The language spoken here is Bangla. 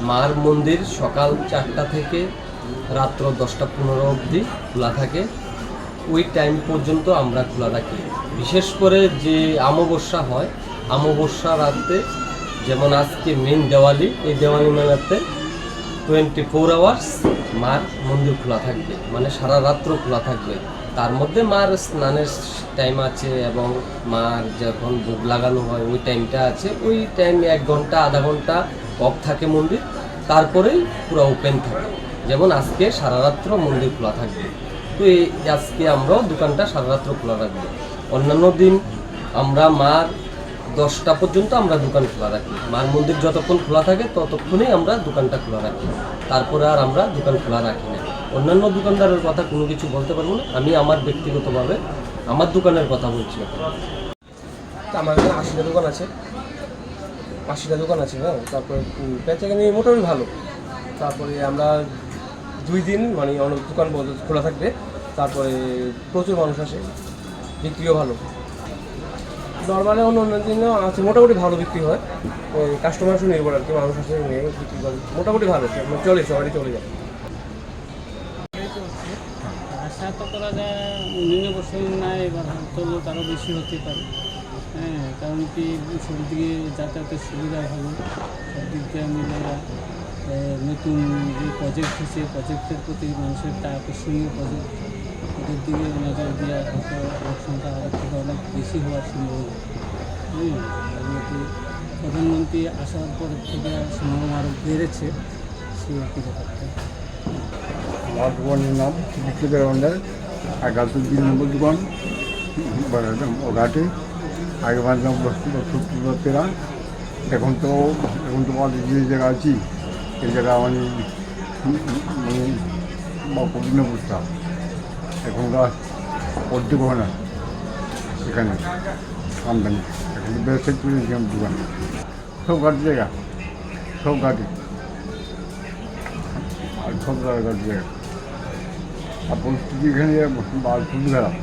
মার মন্দির সকাল 4টা থেকে রাত্র 10টা 15 অবধি খোলা থাকে। ওই টাইম পর্যন্ত আমরা খোলা রাখি। বিশেষ করে যে অমাবস্যা হয়, অমাবস্যা রাতে, যেমন আজকে মেন দেওয়ালি, এই দেওয়ালি মেলাতে 24 আওয়ার্স মার মন্দির খোলা থাকবে, মানে সারা রাত্র খোলা থাকবে। তার মধ্যে মার স্নানের টাইম আছে এবং মার যখন ভোগ লাগানো হয় ওই টাইমটা আছে। ওই টাইম 1 ঘন্টা আধা ঘন্টা অফ থাকে মন্দির, তারপরেই পুরো ওপেন থাকে। যেমন আজকে সারা রাত্র মন্দির খোলা থাকবে, তো এই আজকে আমরাও দোকানটা সারা রাত্র খোলা রাখবো। অন্যান্য দিন আমরা মার 10টা পর্যন্ত আমরা দোকান খোলা রাখি। মার মন্দির যতক্ষণ খোলা থাকে ততক্ষণই আমরা দোকানটা খোলা রাখি, তারপরে আর আমরা দোকান খোলা রাখি না। অন্যান্য দোকানদারের কথা কোনো কিছু বলতে পারবো না, আমি আমার ব্যক্তিগতভাবে আমার দোকানের কথা বলছি। আমার এখানে 80টা দোকান আছে, 80টা দোকান আছে। হ্যাঁ, তারপরে বেচাকেনি মোটামুটি ভালো। তারপরে আমরা 2 দিন মানে অনেক দোকান খোলা থাকবে, তারপরে প্রচুর মানুষ আসে, বিক্রিও ভালো। নর্মালি অন্য দিনও আছে, মোটামুটি ভালো বিক্রি হয়। ওই কাস্টমার শুনে নির্ভর আর কি, মানুষ আসে নিয়ে বিক্রি করে মোটামুটি ভালো, চলে, সবারই চলে যায়। আশা তো করা যায় অন্যান্য বছর নাই, এবার হয়তো লোক আরও বেশি হতে পারে। হ্যাঁ, কারণ কি সব দিকে যাতায়াতের সুবিধা ভালো, সব দিক দিয়ে মিলে নতুন যে প্রজেক্ট হচ্ছে, প্রজেক্টের প্রতি মানুষের একটা আকর্ষণীয় প্রজেক্ট, ওদের দিকে নজর দেওয়া হয়তো লোক সংখ্যা আগের থেকে অনেক বেশি হওয়ার সম্ভাবনা। এমনিতে প্রধানমন্ত্রী আসার পর থেকে সমাগম আরও বেড়েছে, সেই একই ব্যাপারটা। আমার দোকানের নাম বিক্রেতার ভান্ডার, আর গাছের 2 নম্বর দোকান ঘাটে। আগে বাঁধলাম 70 এখন তো আমাদের যে জায়গা আছি এই জায়গা মানে বিভিন্ন বুঝতাম এখনকার অর্ধেক হয় না এখানে আমদানি। এখন ব্যবসায়িক দোকান সব ঘাট জায়গা, সব ঘাটে আর সব জায়গা। আর পরিস্থিতি এখানে খুবই খারাপ।